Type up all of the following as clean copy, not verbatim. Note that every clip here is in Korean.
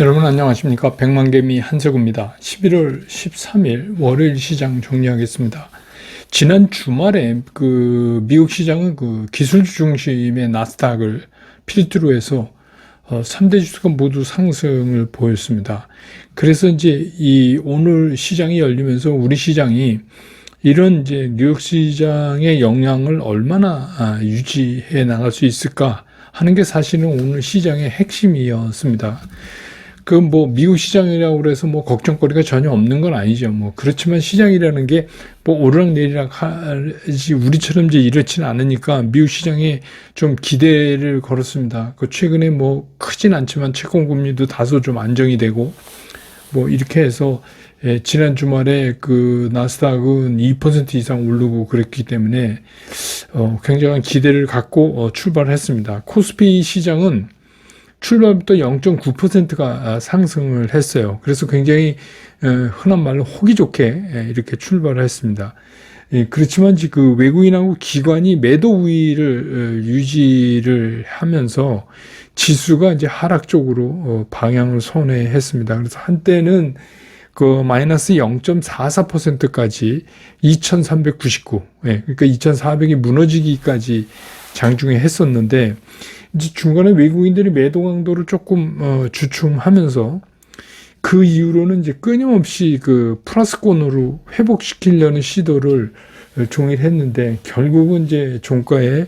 여러분 안녕하십니까. 백만개미 한세구입니다. 11월 13일 월요일 시장 정리하겠습니다. 지난 주말에 미국 시장은 기술주 중심의 나스닥을 필두로 해서 3대 지수가 모두 상승을 보였습니다. 그래서 이제 오늘 시장이 열리면서 우리 시장이 이런 이제 뉴욕 시장의 영향을 얼마나 유지해 나갈 수 있을까 하는 게 사실은 오늘 시장의 핵심이었습니다. 미국 시장이라고 그래서 걱정거리가 전혀 없는 건 아니죠. 그렇지만 시장이라는 게 오르락내리락 하지 우리처럼 이제 이렇지는 않으니까 미국 시장에 좀 기대를 걸었습니다. 최근에 크진 않지만 채권금리도 다소 좀 안정이 되고 이렇게 해서 지난 주말에 나스닥은 2% 이상 오르고 그랬기 때문에 굉장한 기대를 갖고 출발했습니다. 코스피 시장은 출발부터 0.9%가 상승을 했어요. 그래서 굉장히 흔한 말로 호기 좋게 이렇게 출발을 했습니다. 그렇지만 외국인하고 기관이 매도 우위를 유지를 하면서 지수가 이제 하락 쪽으로 방향을 선회했습니다. 그래서 한때는 마이너스 0.44%까지 2399, 그러니까 2400이 무너지기까지 장중에 했었는데, 이제 중간에 외국인들이 매도 강도를 조금 주춤하면서 그 이후로는 이제 끊임없이 플러스권으로 회복시키려는 시도를 종일 했는데 결국은 이제 종가에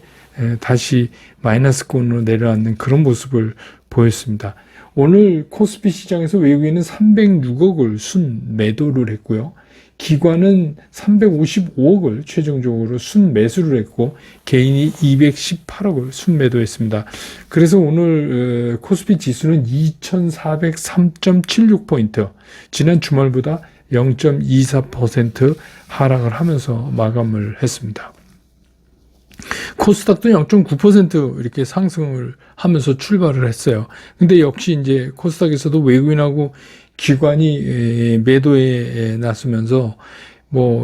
다시 마이너스권으로 내려앉는 그런 모습을 보였습니다. 오늘 코스피 시장에서 외국인은 306억을 순매도를 했고요. 기관은 355억을 최종적으로 순매수를 했고 개인이 218억을 순매도했습니다. 그래서 오늘 코스피 지수는 2403.76포인트, 지난 주말보다 0.24% 하락을 하면서 마감을 했습니다. 코스닥도 0.9% 이렇게 상승을 하면서 출발을 했어요. 근데 역시 이제 코스닥에서도 외국인하고 기관이 매도에 나서면서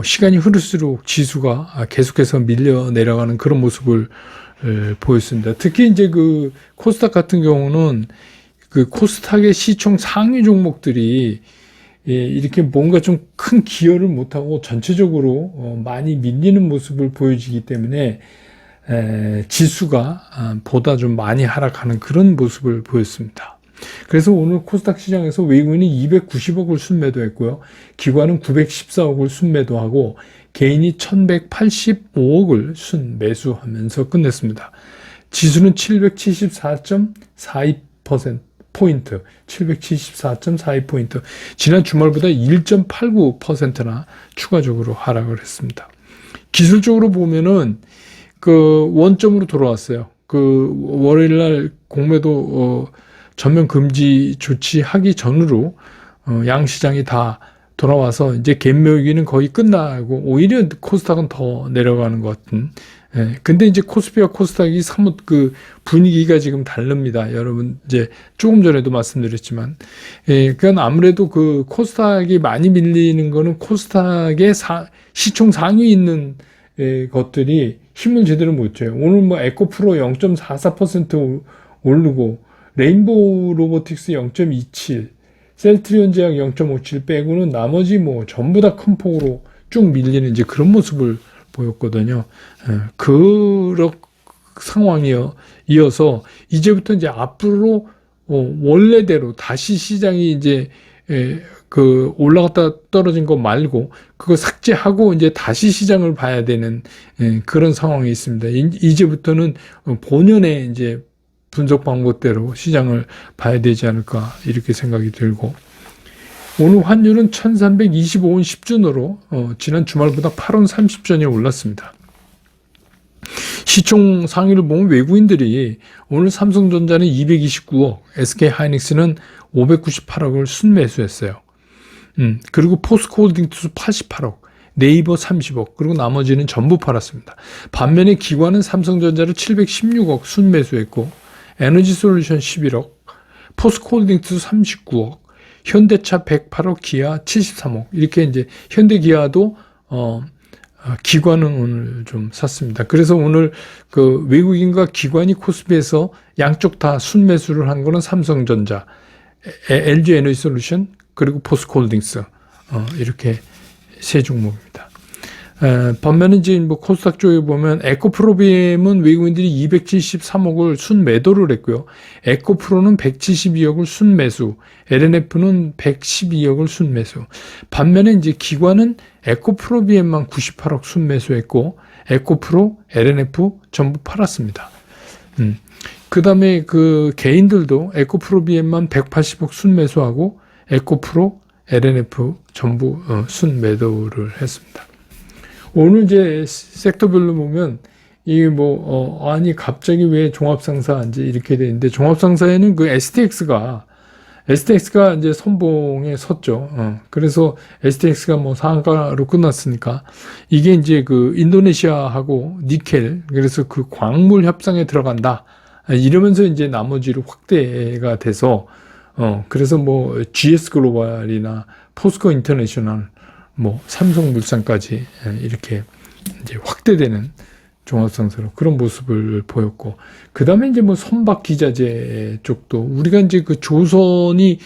시간이 흐를수록 지수가 계속해서 밀려 내려가는 그런 모습을 보였습니다. 특히 이제 코스닥 같은 경우는 코스닥의 시총 상위 종목들이 이렇게 뭔가 좀 큰 기여를 못하고 전체적으로 많이 밀리는 모습을 보여지기 때문에 지수가 보다 좀 많이 하락하는 그런 모습을 보였습니다. 그래서 오늘 코스닥 시장에서 외국인이 290억을 순매도했고요. 기관은 914억을 순매도하고 개인이 1185억을 순매수하면서 끝냈습니다. 지수는 774.42%포인트, 774.42포인트, 지난 주말보다 1.89%나 추가적으로 하락을 했습니다. 기술적으로 보면은 원점으로 돌아왔어요. 월요일날 공매도 전면 금지 조치하기 전으로 양시장이 다 돌아와서 이제 갭매기는 거의 끝나고 오히려 코스닥은 더 내려가는 것 같은. 근데 이제 코스피와 코스닥이 사뭇 분위기가 지금 다릅니다. 여러분 이제 조금 전에도 말씀드렸지만, 그러니까 아무래도 코스닥이 많이 밀리는 거는 코스닥의 시총 상위 있는 것들이 힘을 제대로 못 줘요. 오늘 에코프로 0.44% 오르고 레인보우 로보틱스 0.27, 셀트리온 제약 0.57 빼고는 나머지 전부 다 큰 폭으로 쭉 밀리는 이제 그런 모습을 보였거든요. 그런 상황이어서 이제부터 이제 앞으로 원래대로 다시 시장이 이제 올라갔다 떨어진 거 말고 그거 삭제하고 이제 다시 시장을 봐야 되는 그런 상황이 있습니다. 이제부터는 본연의 이제 분석 방법대로 시장을 봐야 되지 않을까 이렇게 생각이 들고, 오늘 환율은 1325원 10준으로 지난 주말보다 8원 30전이 올랐습니다. 시총 상위를 보면 외국인들이 오늘 삼성전자는 229억, SK하이닉스는 598억을 순매수했어요. 그리고 포스코홀딩스 88억, 네이버 30억, 그리고 나머지는 전부 팔았습니다. 반면에 기관은 삼성전자를 716억 순매수했고, 에너지솔루션 11억, 포스코홀딩스 39억, 현대차 108억, 기아 73억, 이렇게 이제 현대기아도 기관은 오늘 좀 샀습니다. 그래서 오늘 외국인과 기관이 코스피에서 양쪽 다 순매수를 한 거는 삼성전자, LG 에너지 솔루션, 그리고 포스코홀딩스, 이렇게 세 종목입니다. 반면에 이제 뭐 코스닥 쪽에 보면 에코프로비엠은 외국인들이 273억을 순매도를 했고요. 에코프로는 172억을 순매수, LNF는 112억을 순매수. 반면에 이제 기관은 에코프로비엠만 98억 순매수했고, 에코프로, LNF 전부 팔았습니다. 그 다음에 그 개인들도 에코프로비엠만 180억 순매수하고, 에코프로, LNF 전부 순매도를 했습니다. 오늘 이제 섹터별로 보면 이게 뭐 아니 갑자기 왜 종합상사 이제 이렇게 되는데, 종합상사에는 그 STX가 이제 선봉에 섰죠. 그래서 STX가 뭐 상한가로 끝났으니까 이게 이제 그 인도네시아하고 니켈, 그래서 그 광물 협상에 들어간다 이러면서 이제 나머지로 확대가 돼서 그래서 뭐 GS 글로벌이나 포스코 인터내셔널, 뭐 삼성물산까지 이렇게 이제 확대되는 종합상사로 그런 모습을 보였고, 그 다음에 이제 뭐 선박 기자재 쪽도 우리가 이제 그 조선이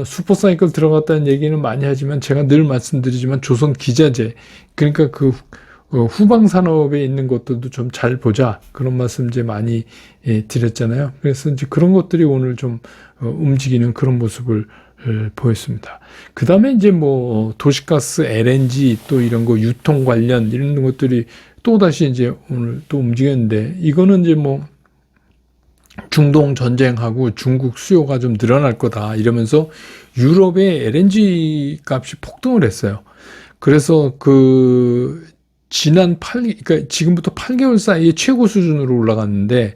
슈퍼사이클 들어갔다는 얘기는 많이 하지만 제가 늘 말씀드리지만 조선 기자재, 그러니까 그 후방 산업에 있는 것들도 좀 잘 보자, 그런 말씀 이제 많이 드렸잖아요. 그래서 이제 그런 것들이 오늘 좀 움직이는 그런 모습을 보였습니다. 그 다음에 이제 뭐 도시가스, LNG 또 이런 거 유통 관련 이런 것들이 또 다시 이제 오늘 또 움직였는데, 이거는 이제 뭐 중동 전쟁하고 중국 수요가 좀 늘어날 거다 이러면서 유럽의 LNG 값이 폭등을 했어요. 그래서 그 지난 그러니까 지금부터 8개월 사이에 최고 수준으로 올라갔는데,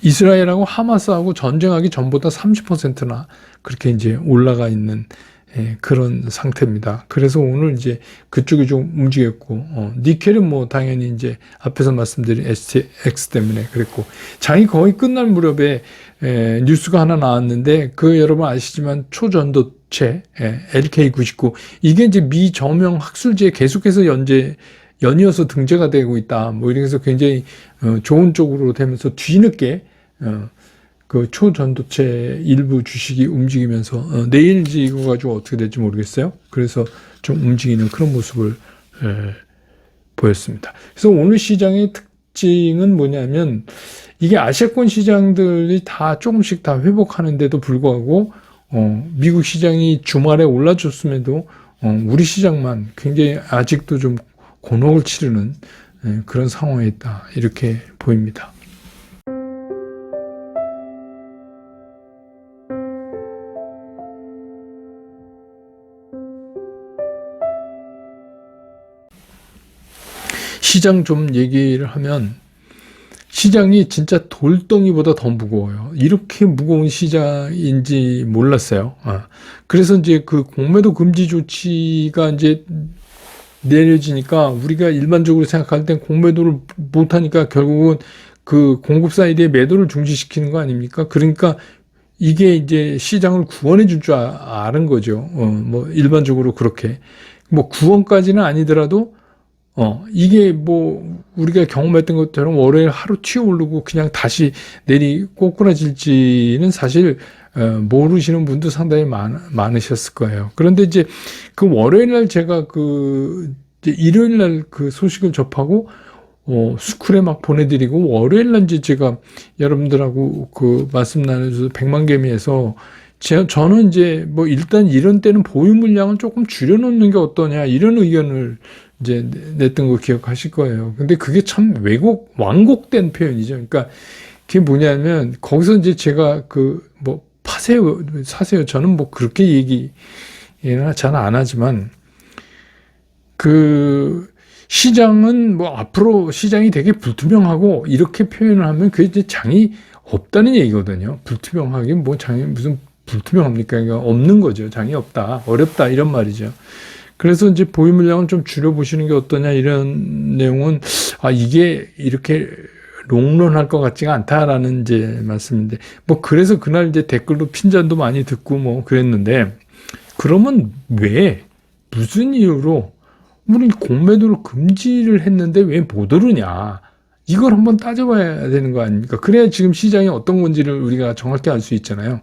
이스라엘하고 하마스하고 전쟁하기 전보다 30%나 그렇게 이제 올라가 있는 그런 상태입니다. 그래서 오늘 이제 그쪽이 좀 움직였고, 니켈은 뭐 당연히 이제 앞에서 말씀드린 STX 때문에 그랬고, 장이 거의 끝날 무렵에 뉴스가 하나 나왔는데, 그 여러분 아시지만 초전도체 LK99 이게 이제 미 저명 학술지에 계속해서 연이어서 등재가 되고 있다. 뭐 이래서 굉장히 좋은 쪽으로 되면서 뒤늦게 그 초전도체 일부 주식이 움직이면서 내일 이거 가지고 어떻게 될지 모르겠어요. 그래서 좀 움직이는 그런 모습을 보였습니다. 그래서 오늘 시장의 특징은 뭐냐면, 이게 아시아권 시장들이 다 조금씩 다 회복하는데도 불구하고 미국 시장이 주말에 올라줬음에도 우리 시장만 굉장히 아직도 좀 곤혹을 치르는 그런 상황에 있다, 이렇게 보입니다. 시장 좀 얘기를 하면, 시장이 진짜 돌덩이보다 더 무거워요. 이렇게 무거운 시장인지 몰랐어요. 그래서 이제 그 공매도 금지 조치가 이제 내려지니까 우리가 일반적으로 생각할 땐 공매도를 못하니까 결국은 그 공급 사이드의 매도를 중지시키는 거 아닙니까? 그러니까 이게 이제 시장을 구원해 줄 줄 아는 거죠. 뭐 일반적으로 그렇게. 뭐 구원까지는 아니더라도 이게 뭐 우리가 경험했던 것처럼 월요일 하루 튀어오르고 그냥 다시 내리 꼬꾸라질지는 사실 모르시는 분도 상당히 많으셨을 거예요. 그런데 이제 그 월요일 날 제가 이제 일요일 날 그 소식을 접하고 스쿨에 막 보내드리고, 월요일 날 이제 제가 여러분들하고 그 말씀 나눠줘서 100만개미에서 저는 이제 뭐 일단 이런 때는 보유 물량을 조금 줄여놓는 게 어떠냐, 이런 의견을 이제 냈던 거 기억하실 거예요. 근데 그게 참 완곡된 표현이죠. 그러니까 그게 뭐냐면, 거기서 이제 제가 뭐 사세요. 저는 뭐 그렇게 얘기는 잘 안 하지만, 그 시장은 뭐 앞으로 시장이 되게 불투명하고 이렇게 표현을 하면 그게 이제 장이 없다는 얘기거든요. 불투명하게 뭐 장이 무슨 불투명합니까? 그러니까 없는 거죠. 장이 없다, 어렵다, 이런 말이죠. 그래서 이제 보유 물량을 좀 줄여보시는 게 어떠냐, 이런 내용은 이게 이렇게 롱런할 것 같지가 않다라는 이제 말씀인데, 뭐 그래서 그날 이제 댓글로 핀잔도 많이 듣고 뭐 그랬는데, 그러면 왜 무슨 이유로 우리 공매도를 금지를 했는데 왜 못 오르냐, 이걸 한번 따져봐야 되는 거 아닙니까? 그래야 지금 시장이 어떤 건지를 우리가 정확히 알 수 있잖아요.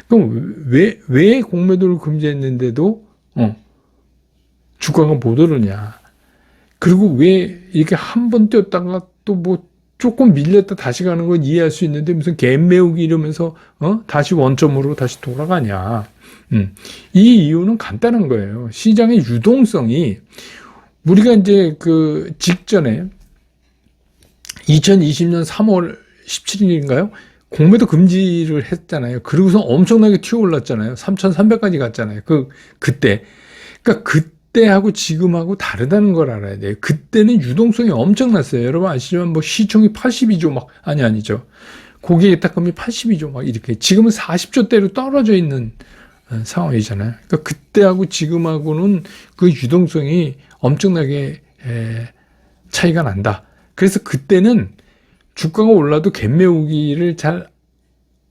그럼 왜 공매도를 금지했는데도 주가가 못 오르냐? 그리고 왜 이렇게 한 번 뛰었다가 또 뭐 조금 밀렸다 다시 가는 건 이해할 수 있는데 무슨 갭매우기 이러면서 다시 원점으로 다시 돌아가냐? 이 이유는 간단한 거예요. 시장의 유동성이 우리가 이제 그 직전에 2020년 3월 17일인가요? 공매도 금지를 했잖아요. 그러고서 엄청나게 튀어올랐잖아요. 3,300까지 갔잖아요. 그때. 그러니까 그때하고 지금하고 다르다는 걸 알아야 돼요. 그때는 유동성이 엄청났어요. 여러분 아시지만 뭐 시총이 82조 아니죠. 고객의 딱금이 82조 막 이렇게. 지금은 40조대로 떨어져 있는 상황이잖아요. 그러니까 그때하고 지금하고는 그 유동성이 엄청나게 차이가 난다. 그래서 그때는 주가가 올라도 갭매우기를 잘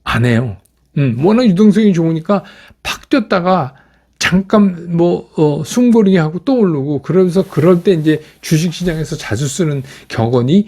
안 해요. 워낙 유동성이 좋으니까 팍 뛰었다가 잠깐 숨고르기 하고 또 오르고 그러면서 그럴 때 이제 주식시장에서 자주 쓰는 격언이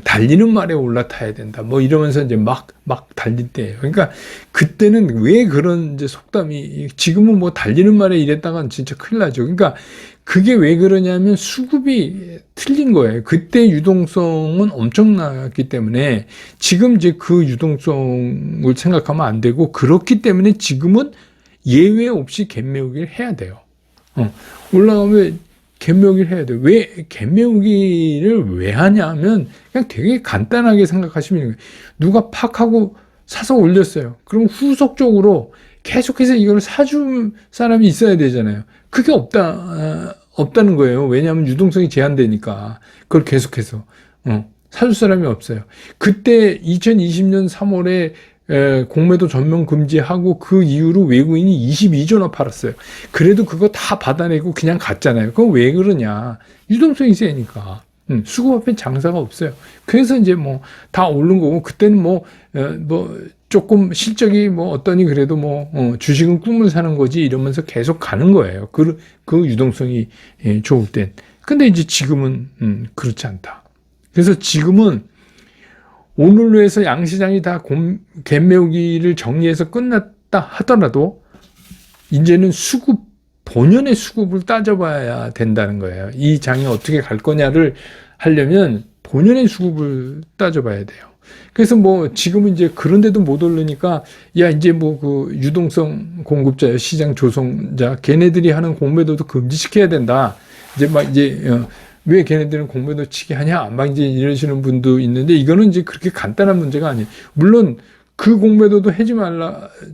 달리는 말에 올라타야 된다. 뭐 이러면서 이제 막 달릴 때예요. 그러니까 그때는 왜 그런 이제 속담이 지금은 뭐 달리는 말에 이랬다간 진짜 큰일 나죠. 그러니까 그게 왜 그러냐면 수급이 틀린 거예요. 그때 유동성은 엄청났기 때문에 지금 이제 그 유동성을 생각하면 안 되고 그렇기 때문에 지금은 예외 없이 갭매우기를 해야 돼요. 올라가면 갭매우기를 해야 돼요. 왜 갭매우기를 왜 하냐면 그냥 되게 간단하게 생각하시면 돼요. 누가 팍 하고 사서 올렸어요. 그럼 후속적으로 계속해서 이걸 사줄 사람이 있어야 되잖아요. 그게 없다는 거예요. 왜냐하면 유동성이 제한되니까 그걸 계속해서 사줄 사람이 없어요. 그때 2020년 3월에 공매도 전면 금지하고 그 이후로 외국인이 22조나 팔았어요. 그래도 그거 다 받아내고 그냥 갔잖아요. 그건 왜 그러냐? 유동성이 세니까. 수급 앞에 장사가 없어요. 그래서 이제 뭐 다 오른 거고 그때는 뭐 조금 실적이 뭐 어떠니 그래도 주식은 꿈을 사는 거지 이러면서 계속 가는 거예요. 그 유동성이 좋을 땐. 근데 이제 지금은 그렇지 않다. 그래서 지금은 오늘로 해서 양시장이 다 갭매우기를 정리해서 끝났다 하더라도 이제는 본연의 수급을 따져봐야 된다는 거예요. 이 장이 어떻게 갈 거냐를 하려면 본연의 수급을 따져봐야 돼요. 그래서 뭐 지금은 이제 그런데도 못 오르니까 이제 그 유동성 공급자, 시장 조성자 걔네들이 하는 공매도도 금지시켜야 된다. 왜 걔네들은 공매도 치게 하냐? 막 이제 이러시는 분도 있는데 이거는 이제 그렇게 간단한 문제가 아니에요. 물론 그 공매도도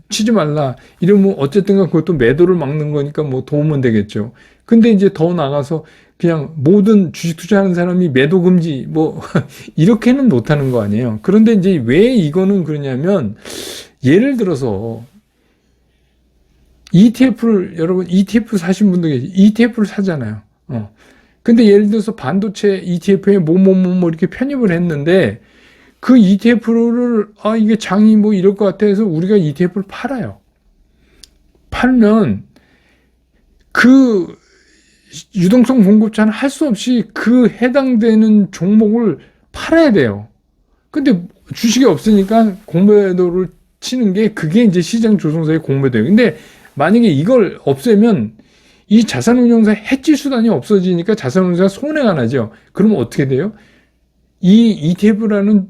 치지 말라. 이러면 어쨌든 그것도 매도를 막는 거니까 뭐 도움은 되겠죠. 근데 이제 더 나가서 그냥 모든 주식 투자하는 사람이 매도 금지 이렇게는 못 하는 거 아니에요. 그런데 이제 왜 이거는 그러냐면 예를 들어서 여러분 ETF 사신 분들 계시 ETF를 사잖아요. 근데 예를 들어서 반도체 ETF에 이렇게 편입을 했는데 그 ETF를 이게 장이 이럴 것 같아 해서 우리가 ETF를 팔아요. 팔면 그 유동성 공급자는 할 수 없이 그 해당되는 종목을 팔아야 돼요. 근데 주식이 없으니까 공매도를 치는 게 그게 이제 시장 조성사의 공매도예요. 근데 만약에 이걸 없애면 이 자산운용사 해지 수단이 없어지니까 자산운용사가 손해가 나죠. 그러면 어떻게 돼요? 이 ETF라는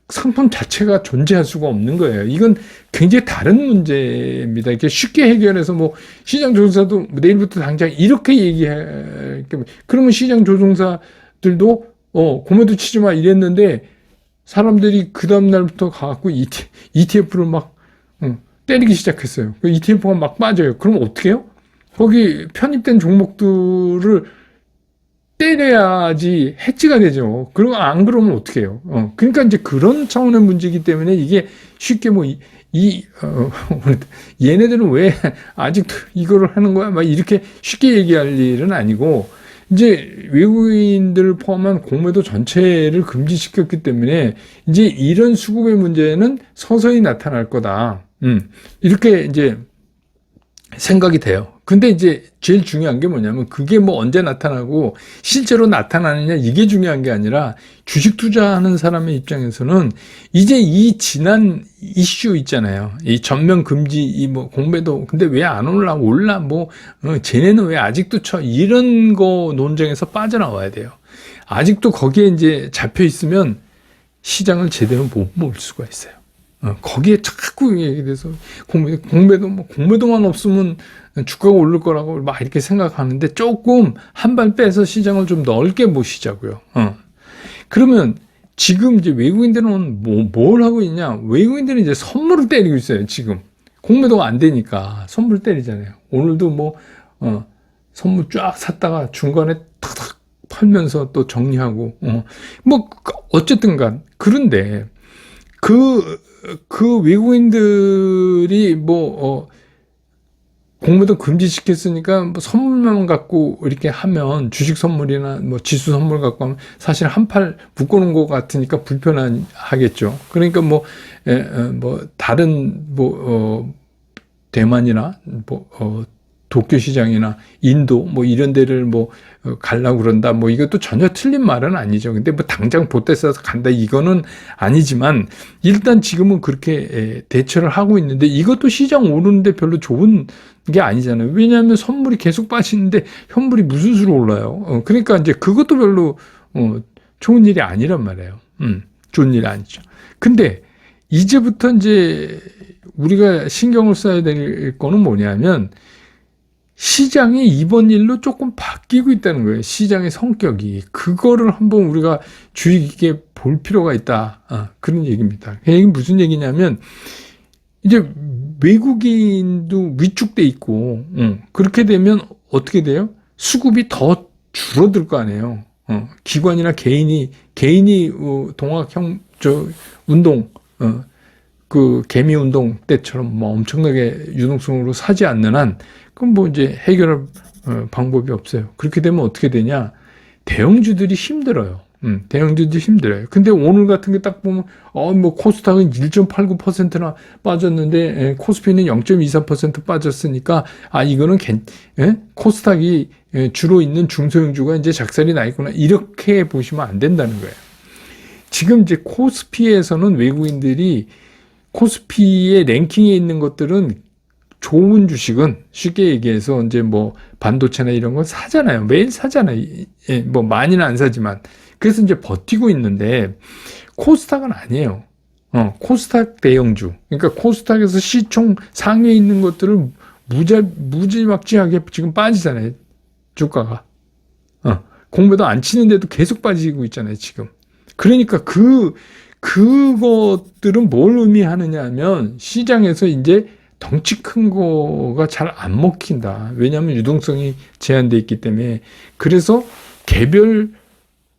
상품 자체가 존재할 수가 없는 거예요. 이건 굉장히 다른 문제입니다. 이렇게 쉽게 해결해서 시장 조종사도 내일부터 당장 이렇게 얘기할 그러면 시장 조종사들도 공매도 치지 마 이랬는데 사람들이 그 다음날부터 가갖고 ETF를 막 때리기 시작했어요. 그 ETF가 막 빠져요. 그럼 어떻게 해요? 거기 편입된 종목들을 때려야지 해지가 되죠. 그러면 안 그러면 어떻게 해요? 그러니까 이제 그런 차원의 문제이기 때문에 이게 쉽게 얘네들은 왜 아직도 이거를 하는 거야? 막 이렇게 쉽게 얘기할 일은 아니고 이제 외국인들을 포함한 공매도 전체를 금지시켰기 때문에 이제 이런 수급의 문제는 서서히 나타날 거다. 이렇게 이제 생각이 돼요. 근데 이제 제일 중요한 게 뭐냐면 그게 뭐 언제 나타나고 실제로 나타나느냐 이게 중요한 게 아니라 주식 투자하는 사람의 입장에서는 이제 이 지난 이슈 있잖아요. 이 전면 금지 이 뭐 공매도 근데 왜 안 올라 뭐 쟤네는 왜 아직도 쳐 이런 거 논쟁에서 빠져나와야 돼요. 아직도 거기에 이제 잡혀 있으면 시장을 제대로 못 볼 수가 있어요. 거기에 자꾸 얘기돼서 공매도만 없으면 주가가 오를 거라고 막 이렇게 생각하는데 조금 한 발 빼서 시장을 좀 넓게 보시자고요. 그러면 지금 이제 외국인들은 뭘 하고 있냐? 외국인들은 이제 선물을 때리고 있어요. 지금 공매도가 안 되니까 선물 때리잖아요. 오늘도 선물 쫙 샀다가 중간에 탁탁 팔면서 또 정리하고 뭐 어쨌든간 그런데 그 외국인들이 공매도 금지시켰으니까 뭐 선물만 갖고 이렇게 하면 주식 선물이나 뭐 지수 선물 갖고 하면 사실 한 팔 묶어놓은 것 같으니까 불편하겠죠. 그러니까 다른 대만이나 도쿄 시장이나 인도 뭐 이런 데를 가려고 그런다. 이것도 전혀 틀린 말은 아니죠. 근데 당장 보태 써서 간다 이거는 아니지만 일단 지금은 그렇게 대처를 하고 있는데 이것도 시장 오르는데 별로 좋은 게 아니잖아요. 왜냐하면 선물이 계속 빠지는데 현물이 무슨 수로 올라요. 그러니까 이제 그것도 별로 좋은 일이 아니란 말이에요. 좋은 일이 아니죠. 근데 이제부터 이제 우리가 신경을 써야 될 거는 뭐냐면 시장이 이번 일로 조금 바뀌고 있다는 거예요. 시장의 성격이. 그거를 한번 우리가 주의 깊게 볼 필요가 있다. 그런 얘기입니다. 이게 무슨 얘기냐면 이제 외국인도 위축돼 있고 그렇게 되면 어떻게 돼요? 수급이 더 줄어들 거 아니에요. 기관이나 개인이 동학형 운동 그 개미 운동 때처럼 엄청나게 유동성으로 사지 않는 한 그럼 이제 해결할 방법이 없어요. 그렇게 되면 어떻게 되냐? 대형주들이 힘들어요. 대형주들이 힘들어요. 근데 오늘 같은 게 딱 보면 코스닥은 1.89%나 빠졌는데 코스피는 0.24% 빠졌으니까 이거는 코스닥이 주로 있는 중소형주가 이제 작살이 나 있구나. 이렇게 보시면 안 된다는 거예요. 지금 이제 코스피에서는 외국인들이 코스피의 랭킹에 있는 것들은 좋은 주식은 쉽게 얘기해서 이제 반도체나 이런 거 사잖아요. 매일 사잖아요. 많이는 안 사지만. 그래서 이제 버티고 있는데 코스닥은 아니에요. 코스닥 대형주. 그러니까 코스닥에서 시총 상위에 있는 것들을 무지막지하게 지금 빠지잖아요. 주가가. 공매도 안 치는데도 계속 빠지고 있잖아요. 지금. 그러니까 그것들은 뭘 의미하느냐 하면 시장에서 이제 덩치 큰 거가 잘 안 먹힌다. 왜냐하면 유동성이 제한되어 있기 때문에. 그래서 개별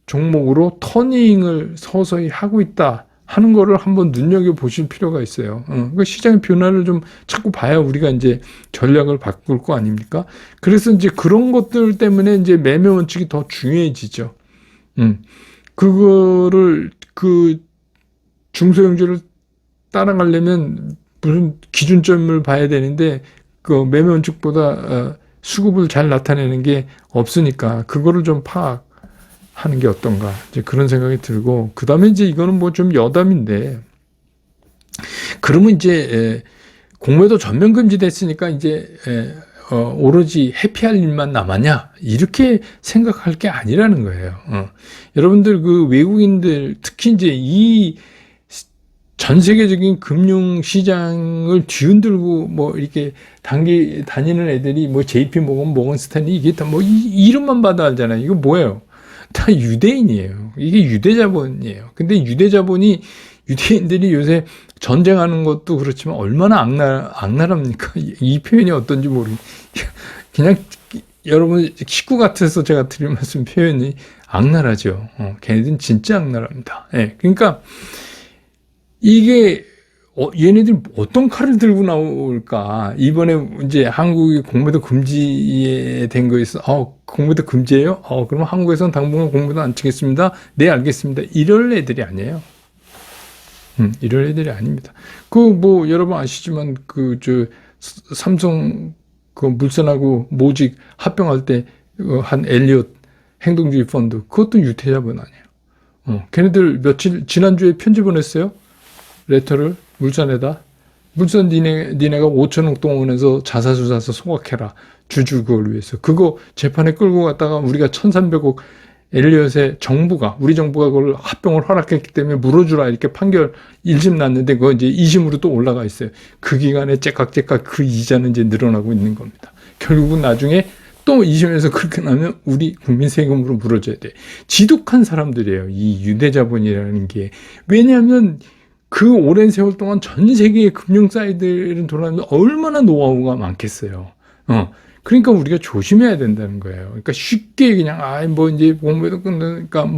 종목으로 터닝을 서서히 하고 있다 하는 거를 한번 눈여겨보실 필요가 있어요. 그러니까 시장의 변화를 좀 자꾸 봐야 우리가 이제 전략을 바꿀 거 아닙니까? 그래서 이제 그런 것들 때문에 이제 매매 원칙이 더 중요해지죠. 그거를 중소형주를 따라가려면 무슨 기준점을 봐야 되는데 그 매매 원칙보다 수급을 잘 나타내는 게 없으니까 그거를 좀 파악하는 게 어떤가 이제 그런 생각이 들고 그다음에 이제 이거는 좀 여담인데 그러면 이제 공매도 전면 금지됐으니까 이제 오로지 회피할 일만 남았냐 이렇게 생각할 게 아니라는 거예요. 여러분들 그 외국인들 특히 이제 이 전 세계적인 금융 시장을 뒤흔들고 이렇게 다니는 애들이 JP 모건 스탠리 이게 다 이름만 봐도 알잖아요. 이거 뭐예요? 다 유대인이에요. 이게 유대자본이에요. 근데 유대인들이 요새 전쟁하는 것도 그렇지만 얼마나 악랄합니까? 이 표현이 어떤지 그냥 여러분 식구 같아서 제가 드릴 말씀 표현이 악랄하죠. 걔네들은 진짜 악랄합니다. 그러니까 이게 얘네들이 어떤 칼을 들고 나올까? 이번에 이제 한국이 공매도 금지에 된 거에서 공매도 금지예요? 그럼 한국에서는 당분간 공매도 안 치겠습니다. 네, 알겠습니다. 이럴 애들이 아니에요. 이럴 애들이 아닙니다. 여러분 아시지만 삼성 그 물산하고 모직 합병할 때 한 엘리엇 행동주의 펀드, 그것도 유태자본 아니에요. 걔네들 지난주에 편지 보냈어요. 레터를 물산에다. 물산 니네가 5천억 동원해서 자사주 사서 소각해라. 주주 그걸 위해서. 그거 재판에 끌고 갔다가 우리가 1,300억 엘리엇의 우리 정부가 그걸 합병을 허락했기 때문에 물어주라 이렇게 판결 1심 났는데 그거 이제 2심으로 또 올라가 있어요. 그 기간에 째깍째깍 그 이자는 이제 늘어나고 있는 겁니다. 결국은 나중에 또 2심에서 그렇게 나면 우리 국민 세금으로 물어줘야 돼. 지독한 사람들이에요. 이 유대자본이라는 게. 왜냐하면 그 오랜 세월 동안 전 세계의 금융사이드를 돌아다니면서 얼마나 노하우가 많겠어요. 그러니까 우리가 조심해야 된다는 거예요. 그러니까 쉽게 그냥, 이제 공매도 끝나니까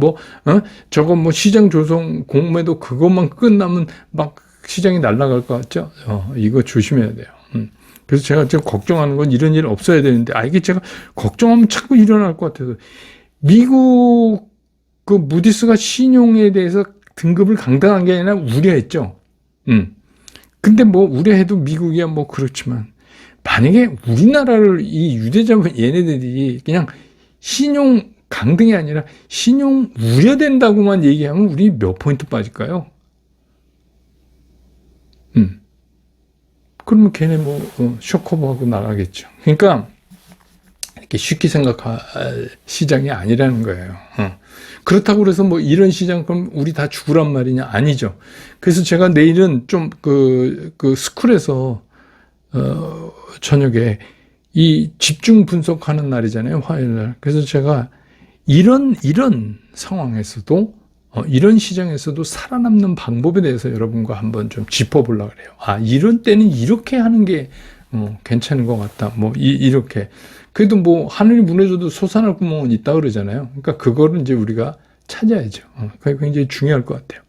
저거 시장 조성 공매도 그것만 끝나면 막 시장이 날아갈 것 같죠? 이거 조심해야 돼요. 그래서 제가 지금 걱정하는 건 이런 일 없어야 되는데, 이게 제가 걱정하면 자꾸 일어날 것 같아서. 미국 그 무디스가 신용에 대해서 등급을 강당한 게 아니라 우려했죠. 근데 우려해도 미국이야 그렇지만, 만약에 우리나라를 이 유대자본 얘네들이 그냥 신용 강등이 아니라 신용 우려된다고만 얘기하면 우리 몇 포인트 빠질까요? 그러면 걔네 쇼커버하고 나가겠죠. 그러니까 이렇게 쉽게 생각할 시장이 아니라는 거예요. 그렇다고 그래서 이런 시장 그럼 우리 다 죽으란 말이냐? 아니죠. 그래서 제가 내일은 좀 그 스쿨에서 저녁에 이 집중 분석하는 날이잖아요. 화요일 날. 그래서 제가 이런 상황에서도 이런 시장에서도 살아남는 방법에 대해서 여러분과 한번 좀 짚어보려고 그래요. 이런 때는 이렇게 하는 게 괜찮은 것 같다. 이렇게. 그래도 하늘이 무너져도 솟아날 구멍은 있다 그러잖아요. 그러니까 그거를 이제 우리가 찾아야죠. 그게 굉장히 중요할 것 같아요.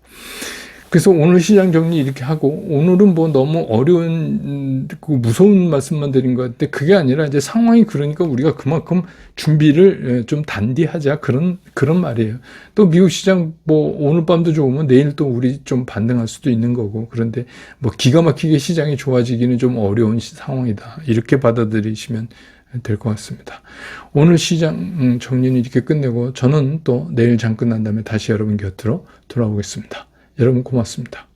그래서 오늘 시장 정리 이렇게 하고, 오늘은 너무 어려운, 무서운 말씀만 드린 것 같은데, 그게 아니라 이제 상황이 그러니까 우리가 그만큼 준비를 좀 단디하자. 그런 말이에요. 또 미국 시장 오늘 밤도 좋으면 내일 또 우리 좀 반등할 수도 있는 거고, 그런데 기가 막히게 시장이 좋아지기는 좀 어려운 상황이다. 이렇게 받아들이시면 될 것 같습니다. 오늘 시장 정리는 이렇게 끝내고, 저는 또 내일 장 끝난 다음에 다시 여러분 곁으로 돌아오겠습니다. 여러분 고맙습니다.